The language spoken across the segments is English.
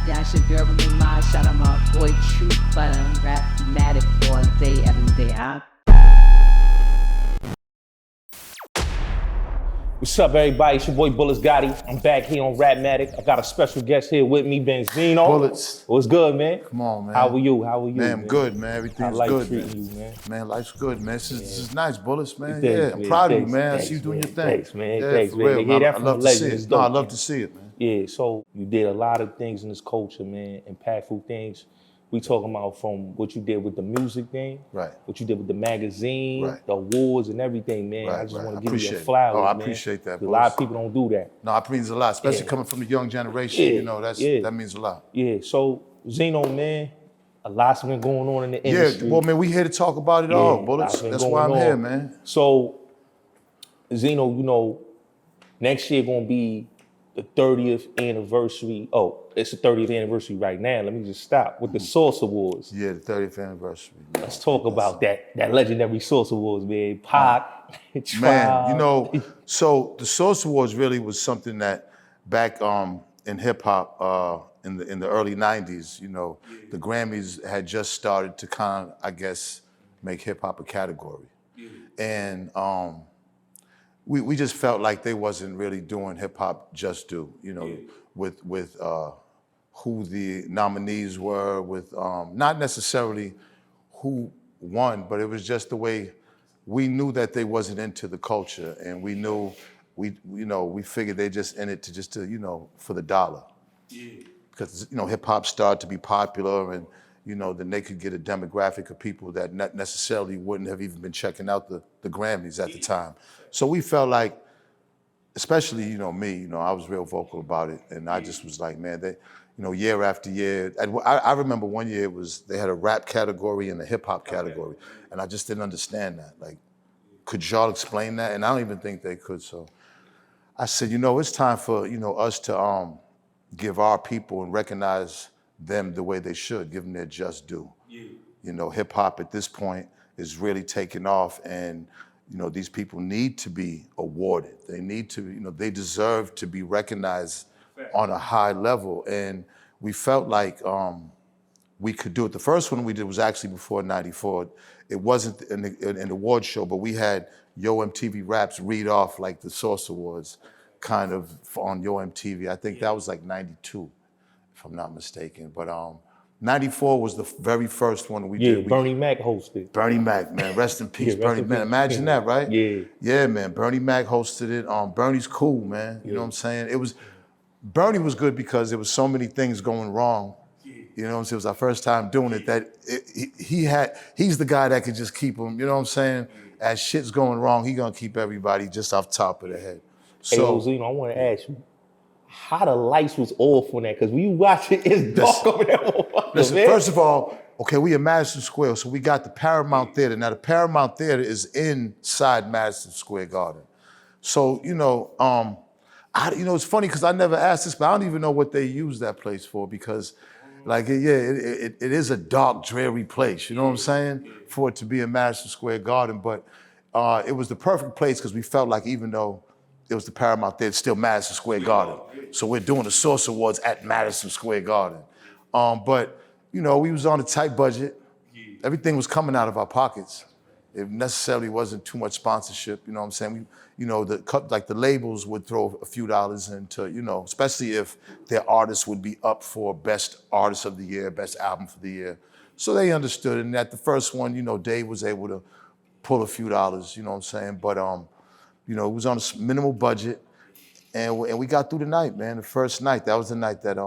Yeah, it's your girl with me, Ma. Shout out my boy Truth, but RapMatic all day, every day, huh? What's up, everybody? It's your boy Bullets Gotti. I'm back here on RapMatic. I got a special guest here with me, Benzino. Bullets. What's good, man? Come on, man. How are you? Man, I'm good, man. Everything's How good, treating man. you, man? Man, life's good, man. This is nice, Bullets, man. Thanks, I'm man. proud of you, Thanks, man. I thanks, see you doing man. your thing. Thanks, man. Yeah, Thanks, for man. real, To hear that I from love a to legend see is it. dope, No, I love man. to see it, man. Yeah, so you did a lot of things in this culture, man. Impactful things. We talking about from what you did with the music thing, Right. what you did with the magazine, Right. the awards and everything, man. Right, I just right. want I to give you appreciate your it. flowers, Oh, I man. appreciate that, A lot of Bullets. people don't do that. No, it means a lot, especially Yeah. coming from the young generation. Yeah, You know, that means a lot. Yeah, so Zeno, man, a lot's been going on in the industry. Yeah, well, man, we here to talk about it all, Bullets. Lots been That's going why I'm on. here, man. So, Zeno, you know, next year gonna be the 30th anniversary. Oh, it's the 30th anniversary right now. Let me just stop with the Source Awards. Yeah, the 30th anniversary. Man. Let's talk about that legendary Source Awards, man. Pac, Tribe. Man, you know, so the Source Awards really was something that back in hip hop in the early '90s, you know, the Grammys had just started to kind of, I guess, make hip hop a category, and we just felt like they wasn't really doing hip hop just due, you know, with who the nominees were, with not necessarily who won, but it was just the way we knew that they wasn't into the culture, and we knew we figured they just in it to you know, for the dollar. Because you know, hip hop started to be popular, and you know, then they could get a demographic of people that not necessarily wouldn't have even been checking out the Grammys at the time. So we felt like, especially, you know, me, you know, I was real vocal about it, and I just was like, man, they, you know, year after year. And I remember one year they had a rap category and a hip hop category, and I just didn't understand that. Like, could y'all explain that? And I don't even think they could. So I said, you know, it's time for, you know, us to give our people and recognize them the way they should, give them their just due. You know, hip hop at this point is really taking off, and you know, these people need to be awarded. They need to, you know, they deserve to be recognized on a high level. And we felt like we could do it. The first one we did was actually before '94. It wasn't an award show, but we had Yo MTV Raps read off like the Source Awards kind of on Yo MTV. I think that was like '92, if I'm not mistaken. But '94 was the very first one we did. Bernie Mac hosted. Bernie Mac, man, rest in peace, Bernie, man. Imagine that, right? Yeah, man. Bernie Mac hosted it. Bernie's cool, man. You know what I'm saying? Bernie was good because there was so many things going wrong. You know what I'm saying? It was our first time doing it. He's the guy that could just keep them. You know what I'm saying? As shit's going wrong, he gonna keep everybody just off top of the head. So, hey, Zeno, I want to ask you, how the lights was off on that? Because when you watch it, it's dark over there. Listen, first of all, okay, we in Madison Square, so we got the Paramount Theater. Now, the Paramount Theater is inside Madison Square Garden. So, you know, it's funny because I never asked this, but I don't even know what they use that place for, because, like, it is a dark, dreary place, you know what I'm saying, for it to be in Madison Square Garden. But it was the perfect place because we felt like even though it was the Paramount Theater, it's still Madison Square Garden. So we're doing the Source Awards at Madison Square Garden. But, you know, we was on a tight budget. Everything was coming out of our pockets. It necessarily wasn't too much sponsorship, you know what I'm saying? The labels would throw a few dollars into, you know, especially if their artists would be up for Best Artist of the Year, Best Album for the Year. So they understood, and at the first one, you know, Dave was able to pull a few dollars, you know what I'm saying? But, you know, it was on a minimal budget, and we got through the night, man. The first night, that was the night that,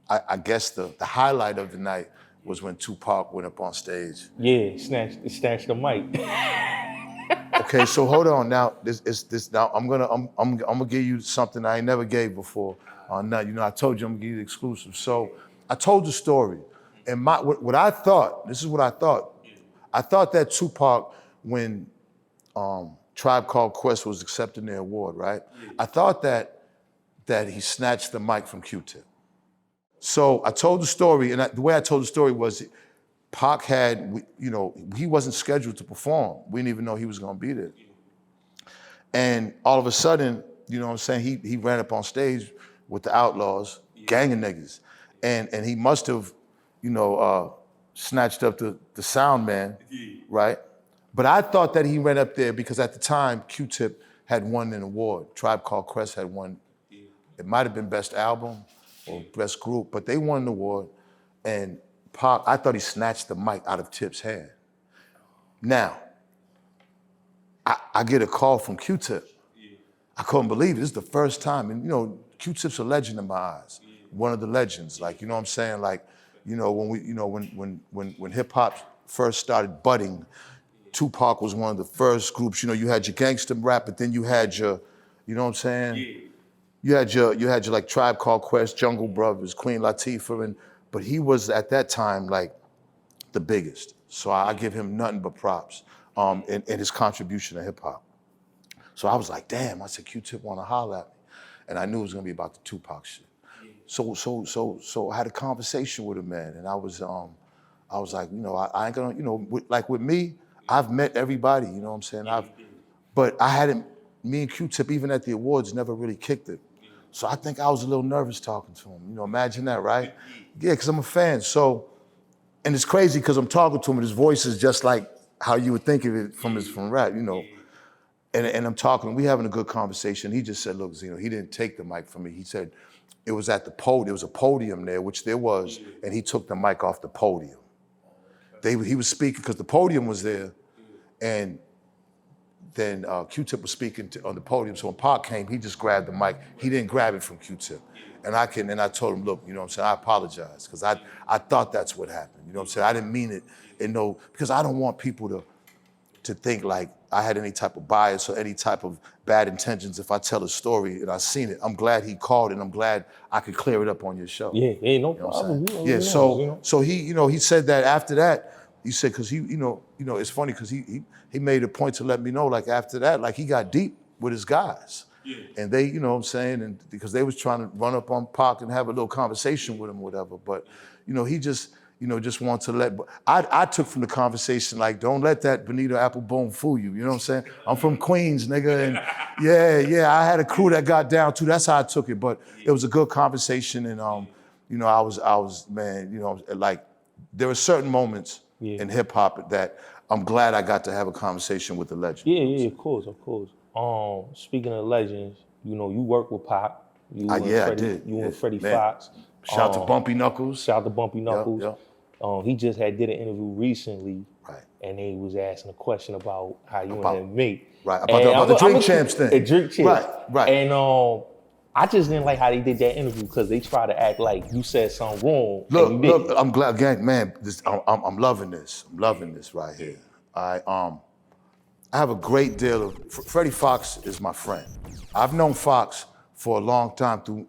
I guess the highlight of the night was when Tupac went up on stage. Yeah, snatched the mic. Okay, so hold on. Now, now I'm gonna give you something I ain't never gave before. Now, you know, I told you I'm gonna give you the exclusive. So I told the story, and what I thought. This is what I thought. I thought that Tupac, when Tribe Called Quest was accepting their award, right? I thought that he snatched the mic from Q-Tip. So I told the story, and the way I told the story was, Pac had, you know, he wasn't scheduled to perform. We didn't even know he was gonna be there. And all of a sudden, you know what I'm saying, he ran up on stage with the Outlaws, gang of niggas. and he must have, snatched up the sound man, right? But I thought that he went up there because at the time Q-Tip had won an award. Tribe Called Quest had won. It might have been best album or best group, but they won the award. And Pac, I thought he snatched the mic out of Tip's hand. Now, I get a call from Q-Tip. I couldn't believe it. This is the first time. And Q-Tip's a legend in my eyes. One of the legends. Like, you know what I'm saying? Like, when hip hop first started budding, Tupac was one of the first groups. You had your gangster rap, but then you had your, you know what I'm saying? You had your like Tribe Called Quest, Jungle Brothers, Queen Latifah, but he was at that time like the biggest. So I give him nothing but props in his contribution to hip hop. So I was like, damn, I said Q-Tip wanna holler at me. And I knew it was gonna be about the Tupac shit. So I had a conversation with him, man, and I was like, I ain't gonna, with me, I've met everybody, you know what I'm saying? But me and Q-Tip, even at the awards, never really kicked it. So I think I was a little nervous talking to him. Imagine that, right? Yeah, because I'm a fan. So, and it's crazy because I'm talking to him and his voice is just like how you would think of it from rap, And I'm talking, we having a good conversation. He just said, look, Zeno, he didn't take the mic from me. He said, it was at the podium, there was a podium there, which there was, and he took the mic off the podium. He was speaking, because the podium was there, and then Q-Tip was speaking on the podium. So when Pac came, he just grabbed the mic. He didn't grab it from Q-Tip. And I told him, look, I apologize, because I thought that's what happened. I didn't mean it, because I don't want people to think like I had any type of bias or any type of bad intentions if I tell a story and I seen it. I'm glad he called and I'm glad I could clear it up on your show. Yeah, no problem. Yeah, so he, he said that after that, he said, because he, it's funny because he made a point to let me know, like after that, like he got deep with his guys. Yeah. And they, and because they was trying to run up on Pac and have a little conversation with him or whatever, but, he just, just want to let, I took from the conversation, like, don't let that Bonita Applebone fool you, you know what I'm saying? I'm from Queens, nigga, and yeah, I had a crew that got down too, that's how I took it, but it was a good conversation, and, I was, man, like, there were certain moments in hip hop that I'm glad I got to have a conversation with the legend. Yeah, of course. Speaking of legends, you work with Pac. I did. You and Freddie Fox. Shout out to Bumpy Knuckles. Yep. He just did an interview recently, right? And they was asking a question about how you and him meet, right? About the Drink Champs thing. The Drink Champs, right. And I just didn't like how they did that interview because they tried to act like you said something wrong. Look, I'm glad, again, man. I'm loving this. I'm loving this right here. I have a great deal of. Freddie Fox is my friend. I've known Fox for a long time through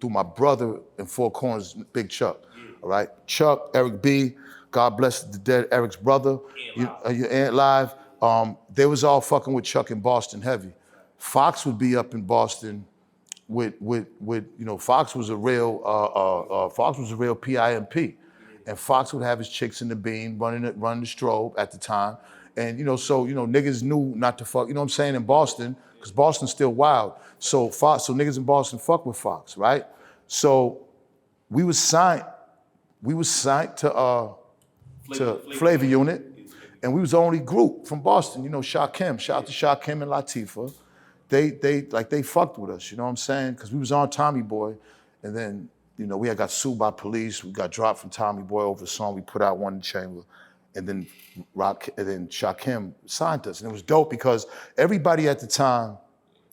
my brother in Four Corners, Big Chuck. All right, Chuck, Eric B. God bless the dead, Eric's brother. Your Aunt Live. They was all fucking with Chuck in Boston heavy. Fox would be up in Boston with Fox was a real PIMP, and Fox would have his chicks in the beam running the strobe at the time, and niggas knew not to fuck, in Boston, because Boston's still wild. So niggas in Boston fuck with Fox, right? So we was signed to Flavor Unit, and we was the only group from Boston. Shakim, shout out to Shakim and Latifah. They fucked with us, you know what I'm saying? Because we was on Tommy Boy, and then, we had got sued by police. We got dropped from Tommy Boy over a song we put out, One in the Chamber, and then Shakim signed us. And it was dope because everybody at the time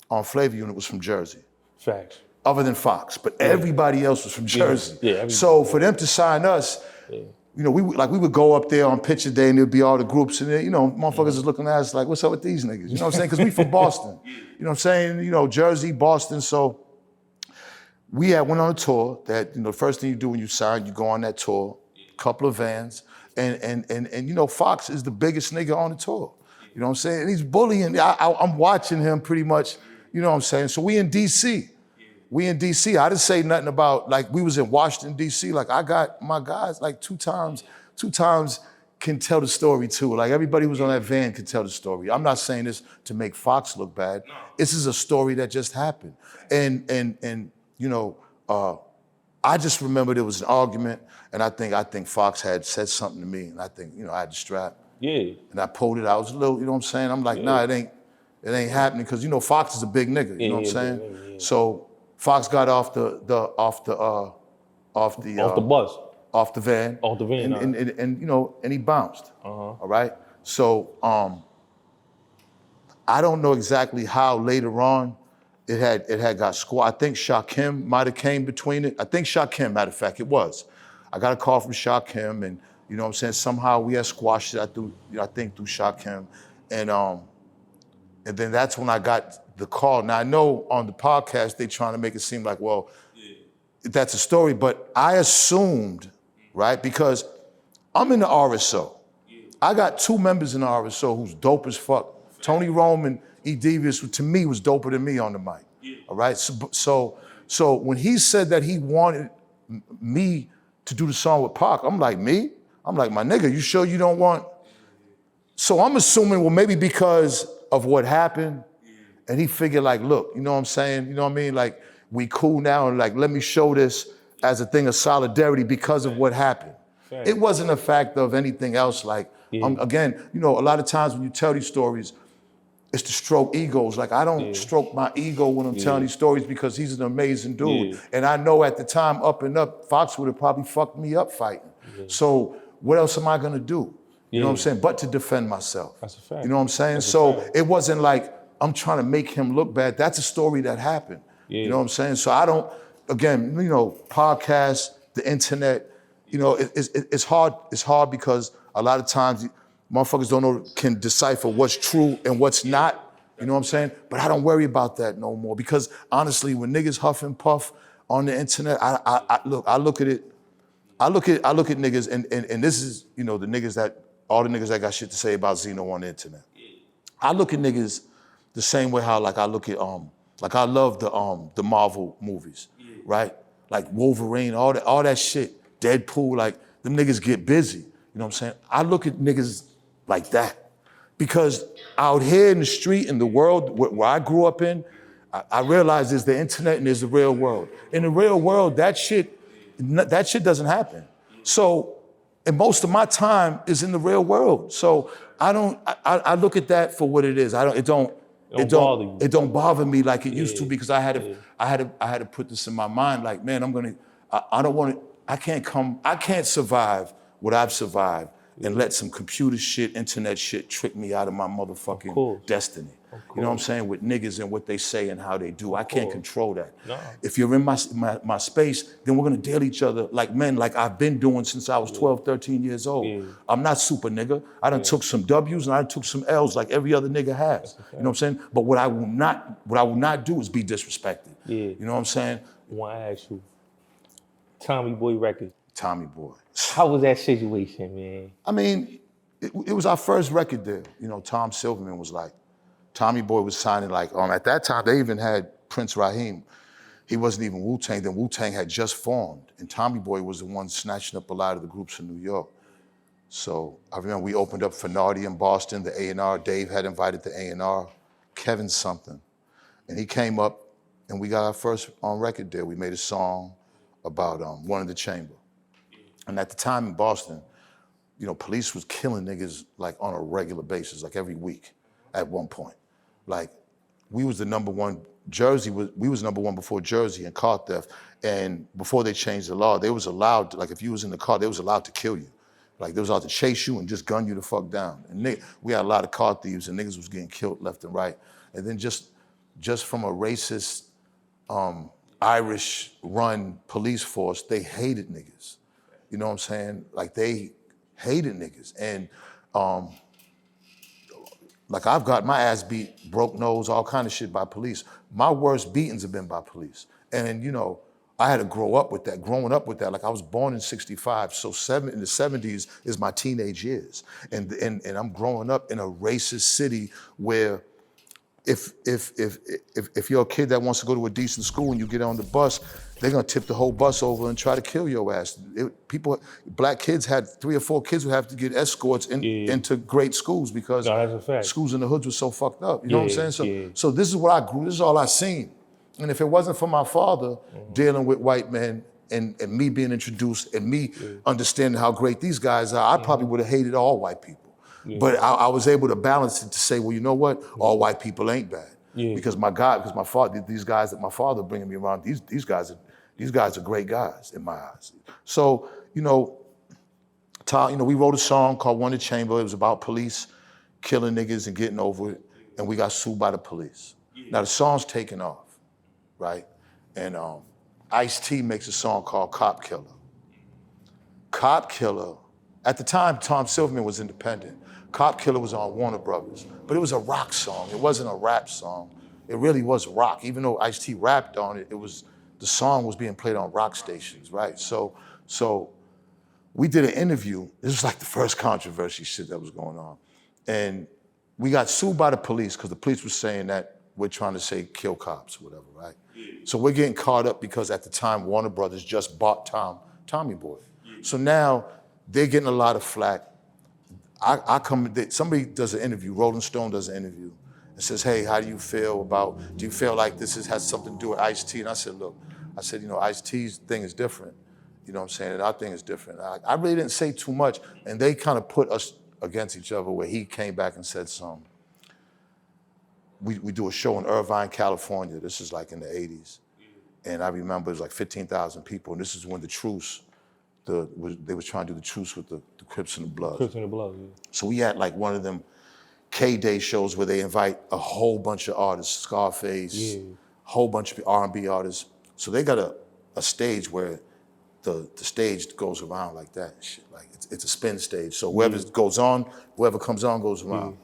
on Flavor Unit was from Jersey. Facts. Other than Fox, but everybody else was from Jersey. Yeah, so for them to sign us, we would go up there on picture day and there'd be all the groups and motherfuckers is looking at us like, what's up with these niggas? You know what I'm saying? Because we from Boston. You know what I'm saying? Jersey, Boston. So we went on a tour that, the first thing you do when you sign, you go on that tour, couple of vans, and Fox is the biggest nigga on the tour. You know what I'm saying? And he's bullying. I'm watching him pretty much, you know what I'm saying? So we in DC. I didn't say nothing about, like, we was in Washington, D.C. Like, I got my guys, like, two times can tell the story, too. Like, everybody who was on that van can tell the story. I'm not saying this to make Fox look bad. This is a story that just happened. And I just remember there was an argument, and I think Fox had said something to me, and I think, I had the strap. Yeah. And I pulled it out. I was a little, you know what I'm saying? I'm like, nah, it ain't happening, because Fox is a big nigga, you know what I'm saying? Yeah. So Fox got off the bus. Off the van. And he bounced. All right. So I don't know exactly how later on it had got squashed. I think Shakim might have came between it. I think Shakim, matter of fact, it was. I got a call from Shakim, and you know what I'm saying, somehow we had squashed it. I think through Shakim. And then that's when I got the call. Now I know on the podcast they trying to make it seem like, well, that's a story, but I assumed, right? Because I'm in the RSO. I got 2 members in the RSO who's dope as fuck. Tony Rome and E. Devious, who to me was doper than me on the mic. All right. So when he said that he wanted me to do the song with Pac, I'm like, me? I'm like, my nigga, you sure you don't want? So I'm assuming, well, maybe because of what happened, and he figured like, look, you know what I'm saying? You know what I mean? Like, we cool now, and like, let me show this as a thing of solidarity because of what happened. It wasn't a fact of anything else. Like, again, a lot of times when you tell these stories, it's to stroke egos. Like, I don't stroke my ego when I'm telling these stories, because he's an amazing dude. And I know at the time, Up and Up, Fox would have probably fucked me up fighting. So what else am I gonna do? You know what I'm saying? But to defend myself. That's a fact. You know what I'm saying? So it wasn't like I'm trying to make him look bad. That's a story that happened. You know what I'm saying? So I don't, again, podcasts, the internet, it's hard. It's hard because a lot of times motherfuckers don't know, can decipher what's true and what's not. You know what I'm saying? But I don't worry about that no more, because honestly, when niggas huff and puff on the internet, I look at it. I look at niggas, and this is, the niggas that, all the niggas that got shit to say about Zeno on the internet. I look at niggas the same way how, like, I look at, like, I love the Marvel movies, right? Like Wolverine, all that shit, Deadpool, like, them niggas get busy, you know what I'm saying? I look at niggas like that, because out here in the street, in the world where I grew up in, I realize there's the internet and there's the real world. In the real world, that shit doesn't happen. So, and most of my time is in the real world. So I look at that for what it is. It don't bother me like it used to, because I had to put this in my mind, like, man, I can't survive what I've survived and let some computer shit, internet shit trick me out of my motherfucking destiny. You know what I'm saying? With niggas and what they say and how they do. I can't control that. No. If you're in my space, then we're gonna deal each other like men, like I've been doing since I was 12, 13 years old. I'm not super nigga. I done took some W's and I took some L's like every other nigga has. You know what I'm saying? But what I will not do is be disrespected. You know what I'm saying? I want to ask you, Tommy Boy record. Tommy Boy. How was that situation, man? I mean, it was our first record deal. Tom Silverman was like, Tommy Boy was signing like, at that time, they even had Prince Raheem. He wasn't even Wu-Tang, then Wu-Tang had just formed. And Tommy Boy was the one snatching up a lot of the groups in New York. So I remember we opened up for Nardi in Boston, the A&R. Dave had invited the A&R, Kevin something. And he came up and we got our first record deal. We made a song about One in the Chamber. And at the time in Boston, police was killing niggas like on a regular basis, like every week at one point. Like, we was the number one, we was number one before Jersey in car theft. And before they changed the law, they was allowed to, like, if you was in the car, they was allowed to kill you. Like, they was allowed to chase you and just gun you the fuck down. And we had a lot of car thieves and niggas was getting killed left and right. And then just from a racist, Irish run police force, they hated niggas. You know what I'm saying? Like, they hated niggas. And like, I've got my ass beat, broke nose, all kind of shit by police. My worst beatings have been by police. And I had to grow up with that, growing up with that. Like, I was born in 65, so in the 70s is my teenage years. And I'm growing up in a racist city where if you're a kid that wants to go to a decent school and you get on the bus, they're gonna tip the whole bus over and try to kill your ass. Black kids had 3 or 4 kids would have to get escorts into great schools because schools in the hoods were so fucked up. You know what I'm saying? So this is what I grew, this is all I seen. And if it wasn't for my father dealing with white men and me being introduced and me understanding how great these guys are, I probably would have hated all white people. But I was able to balance it to say, well, you know what? All white people ain't bad. Because my father, these guys that my father bringing me around, these guys are great guys in my eyes. So, Tom, we wrote a song called One in the Chamber. It was about police killing niggas and getting over it, and we got sued by the police. Now the song's taken off, right? And Ice-T makes a song called Cop Killer. Cop Killer, at the time, Tom Silverman was independent. Cop Killer was on Warner Brothers, but it was a rock song. It wasn't a rap song. It really was rock. Even though Ice-T rapped on it, the song was being played on rock stations, right? So we did an interview. This was like the first controversy shit that was going on. And we got sued by the police because the police were saying that we're trying to say kill cops or whatever, right? So we're getting caught up because at the time, Warner Brothers just bought Tommy Boy. So now they're getting a lot of flack. Somebody does an interview, Rolling Stone does an interview, and says, hey, how do you feel like this has something to do with Ice-T? And I said, look, Ice-T's thing is different. You know what I'm saying? And our thing is different. I really didn't say too much, and they kind of put us against each other where he came back and said something. We do a show in Irvine, California. This is like in the 80s. And I remember it was like 15,000 people, and this is when the truce, they was trying to do the truce with the Crips and the Bloods. Crips and the Bloods, So we had like one of them K-Day shows where they invite a whole bunch of artists, Scarface, whole bunch of R&B artists. So they got a stage where the stage goes around like that and shit. Like it's a spin stage. So whoever comes on goes around.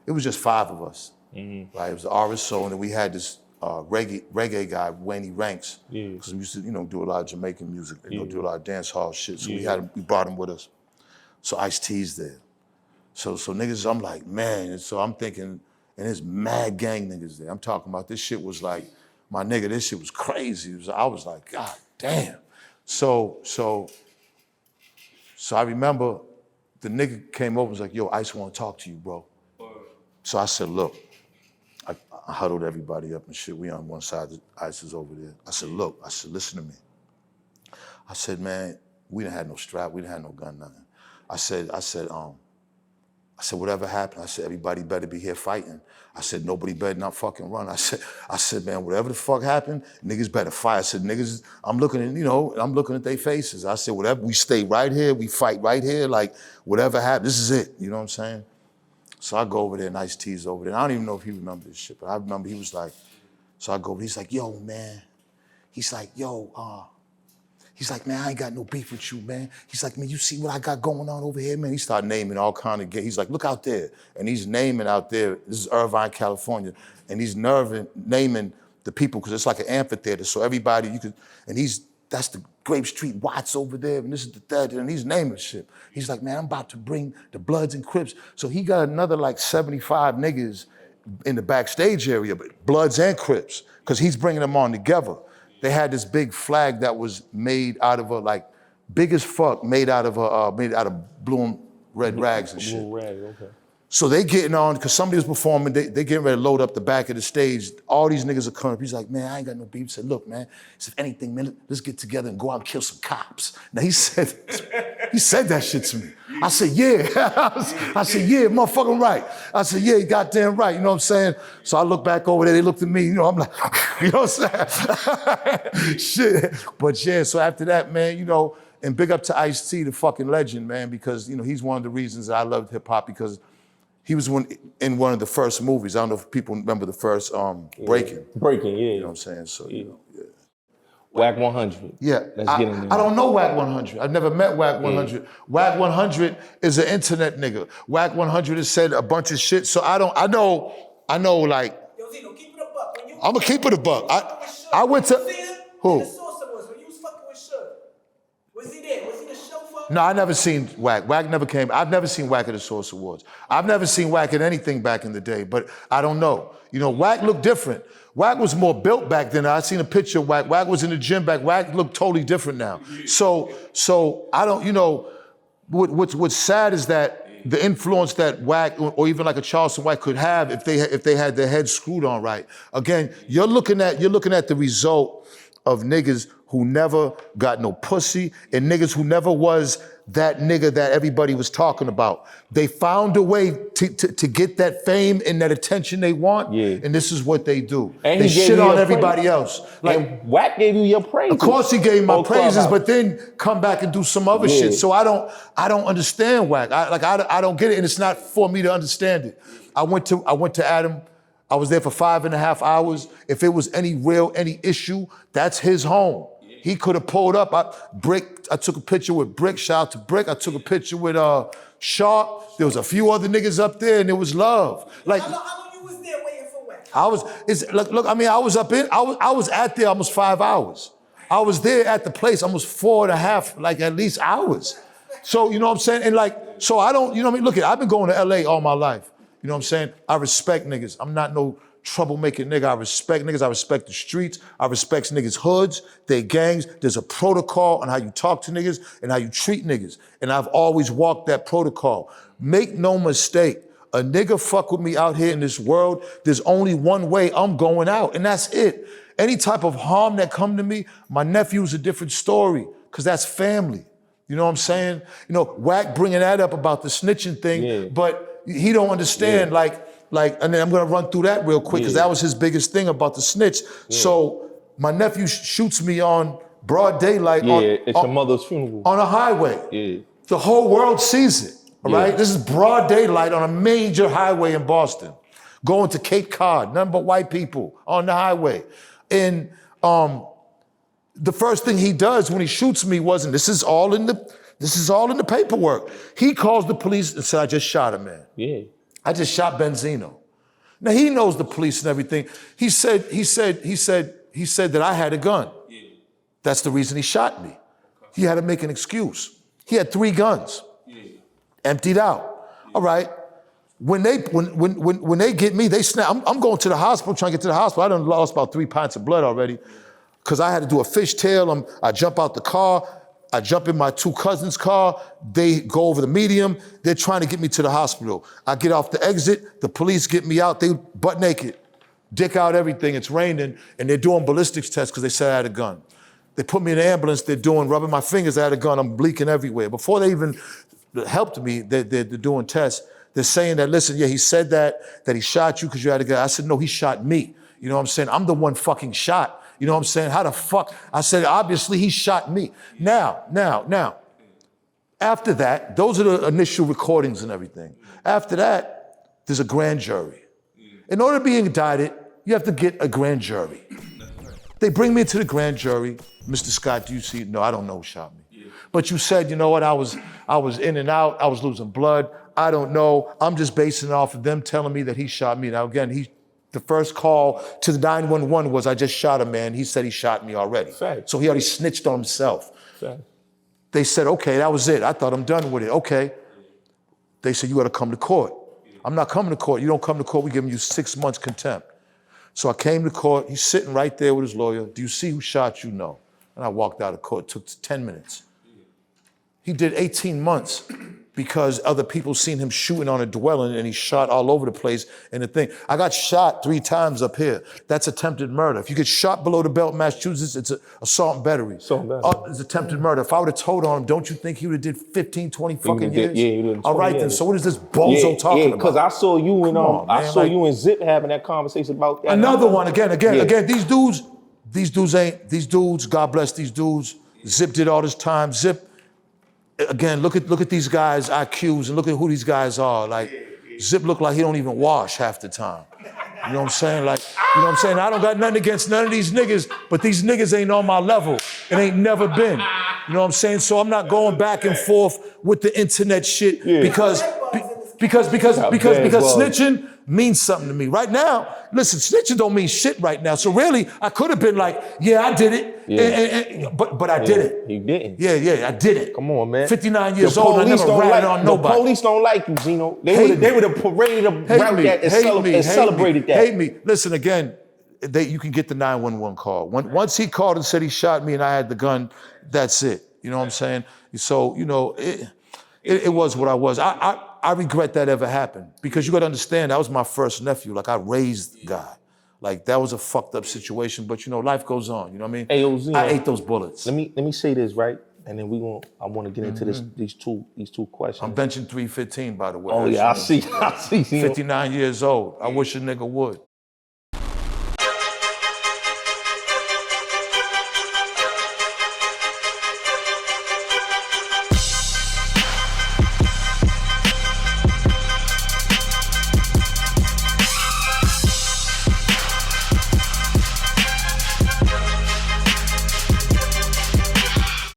It was just 5 of us. Right? It was the RSO, and then we had this reggae guy, Wayne Ranks, because we used to, do a lot of Jamaican music, do a lot of dance hall shit. So we brought him with us. So Ice-T's there. So niggas, I'm like, man, and so I'm thinking, and there's mad gang niggas there. I'm talking about this shit was like, my nigga, this shit was crazy. I was like, God damn. So I remember the nigga came over and was like, yo, Ice want to talk to you, bro. So I said, look, I huddled everybody up and shit. We on one side, Ice is over there. I said, look, listen to me. I said, man, we didn't have no strap, we didn't have no gun, nothing. I said, whatever happened, I said, everybody better be here fighting. I said, nobody better not fucking run. I said, man, whatever the fuck happened, niggas better fight. I said, niggas, I'm looking at their faces. I said, whatever, we stay right here, we fight right here, like, whatever happened, this is it, you know what I'm saying? So I go over there and Ice-T's over there. And I don't even know if he remembers this shit, but I remember he was like, so I go over, he's like, yo, man. He's like, man, I ain't got no beef with you, man. He's like, man, you see what I got going on over here, man? He started naming all kind of he's like, look out there. And he's naming out there, this is Irvine, California, and he's naming the people, because it's like an amphitheater, so everybody, that's the Grape Street Watts over there, and this is that, and he's naming shit. He's like, man, I'm about to bring the Bloods and Crips. So he got another like 75 niggas in the backstage area, but Bloods and Crips, because he's bringing them on together. They had this big flag that was made out of big as fuck, made out of blue and red rags and shit. Blue rag, okay. So they getting on, because somebody was performing, they getting ready to load up the back of the stage. All these niggas are coming up. He's like, man, I ain't got no beef. He said, look, man, if anything, man, let's get together and go out and kill some cops. Now he said that shit to me. I said, yeah. I said, yeah, motherfucking right. I said, yeah, you goddamn right, you know what I'm saying? So I look back over there, they looked at me, I'm like, you know what I'm saying? Shit. But yeah, so after that, man, and big up to Ice-T, the fucking legend, man, because, he's one of the reasons that I loved hip hop, because he was in one of the first movies. I don't know if people remember the first Breaking. Breaking, yeah. You know what I'm saying? So, yeah. Wack 100. Yeah. Let's get into that. I don't know Wack 100. I've never met Wack 100. Yeah. Wack 100 is an internet nigga. Wack 100 has said a bunch of shit. So I know like. Yo, Zeno, keep it a buck. I'm gonna keep it a buck. I went to. Who? Was he there? Was he the chauffeur? No, I never seen Wack. Wack never came. I've never seen Wack at the Source Awards. I've never seen Wack at anything back in the day, but I don't know. Wack looked different. Wack was more built back then. I seen a picture of Wack. Wack was in the gym back. Wack looked totally different now. So I don't, what's sad is that the influence that Wack or even like a Charleston White could have if they had their heads screwed on right. Again, you're looking at the result of niggas who never got no pussy and niggas who never was that nigga that everybody was talking about. They found a way to get that fame and that attention they want, and this is what they do. And they he gave shit you on your everybody praise. else. Like, and Wack gave you your praises. of course he gave my praises, Clubhouse. but then come back and do some other shit. So I don't understand Wack. I don't get it, and it's not for me to understand it. I went to Adam. I was there for 5.5 hours. If it was any issue, that's his home. He could have pulled up. I took a picture with Brick. Shout out to Brick. I took a picture with Sharp. There was a few other niggas up there, and it was love. Like, how long you was there waiting for Wack? I was at there almost 5 hours. I was there at the place almost 4.5, like at least hours. So, you know what I'm saying? And like, so I don't, you know what I mean? Look, I've been going to LA all my life. You know what I'm saying? I respect niggas. I'm not no troublemaking nigga. I respect niggas. I respect the streets. I respect niggas' hoods, their gangs. There's a protocol on how you talk to niggas and how you treat niggas. And I've always walked that protocol. Make no mistake, a nigga fuck with me out here in this world, there's only one way I'm going out, and that's it. Any type of harm that come to me, my nephew's a different story, because that's family. You know what I'm saying? You know, Wack bringing that up about the snitching thing, but he don't understand, like, and then I'm gonna run through that real quick, because that was his biggest thing about the snitch. So my nephew shoots me on broad daylight it's your mother's funeral. On a highway. The whole world sees it, all right? This is broad daylight on a major highway in Boston. Going to Cape Cod, nothing but white people on the highway. And the first thing he does when he shoots me wasn't, this is all in the paperwork. He calls the police and said, I just shot a man. I just shot Benzino. Now he knows the police and everything. He said that I had a gun. That's the reason he shot me. He had to make an excuse. He had 3 guns, emptied out. All right. When they get me, they snap. I'm going to the hospital, trying to get to the hospital. I done lost about 3 pints of blood already, because I had to do a fishtail. I jump out the car. I jump in my 2 cousins' car. They go over the medium. They're trying to get me to the hospital. I get off the exit. The police get me out. They butt naked, dick out, everything. It's raining, and they're doing ballistics tests because they said I had a gun. They put me in the ambulance. They're rubbing my fingers. I had a gun. I'm bleeding everywhere. Before they even helped me, they're doing tests. They're saying that, listen, he said that he shot you because you had a gun. I said, no, he shot me. You know what I'm saying? I'm the one fucking shot. You know what I'm saying? How the fuck? I said, obviously he shot me. Now, after that, those are the initial recordings and everything. After that, there's a grand jury. In order to be indicted, you have to get a grand jury. They bring me to the grand jury. Mr. Scott, do you see? No, I don't know who shot me. But you said, you know what, I was in and out, I was losing blood. I don't know. I'm just basing it off of them telling me that he shot me. Now again, the first call to the 911 was, I just shot a man. He said he shot me already. Fact. So he already snitched on himself. Fact. They said, okay, that was it. I thought I'm done with it. Okay. They said, you gotta come to court. I'm not coming to court. You don't come to court, we're giving you 6 months contempt. So I came to court. He's sitting right there with his lawyer. Do you see who shot you? No. And I walked out of court. It took 10 minutes. He did 18 months because other people seen him shooting on a dwelling, and he shot all over the place and the thing. I got shot 3 times up here. That's attempted murder. If you get shot below the belt in Massachusetts, it's assault and battery. It's attempted murder. If I would have told on him, don't you think he would have did 15, 20 fucking years? Yeah, he would have. All right then, so what is this bozo talking about? Because I saw you and you and Zip having that conversation about that. Another one, again, these dudes, God bless these dudes. Zip did all this time. Zip, again, look at these guys' IQs and look at who these guys are. Like, Zip look like he don't even wash half the time. You know what I'm saying? Like, you know what I'm saying? I don't got nothing against none of these niggas, but these niggas ain't on my level. It ain't never been. You know what I'm saying? So I'm not going back and forth with the internet shit because snitching means something to me. Right now, listen, snitching don't mean shit right now. So really, I could have been like, yeah, I did it. But I didn't. You didn't. Yeah, I did it. Come on, man. 59 years old, I never ratted on nobody. The police don't like you, Zeno. They would have paraded around that and celebrated that. Hate me. Listen, again, you can get the 911 call. Once he called and said he shot me and I had the gun, that's it. You know what I'm saying? So, you know, it was what I was. I regret that ever happened, because you got to understand, that was my first nephew. Like, I raised the guy. Like that was a fucked up situation, but you know, life goes on. You know what I mean? Hey, yo, Zeno, I ate those bullets. Let me say this, right? And then I want to get into these two questions. I'm benching 315, by the way. Oh yeah, I see, Zeno. 59 years old. I wish a nigga would.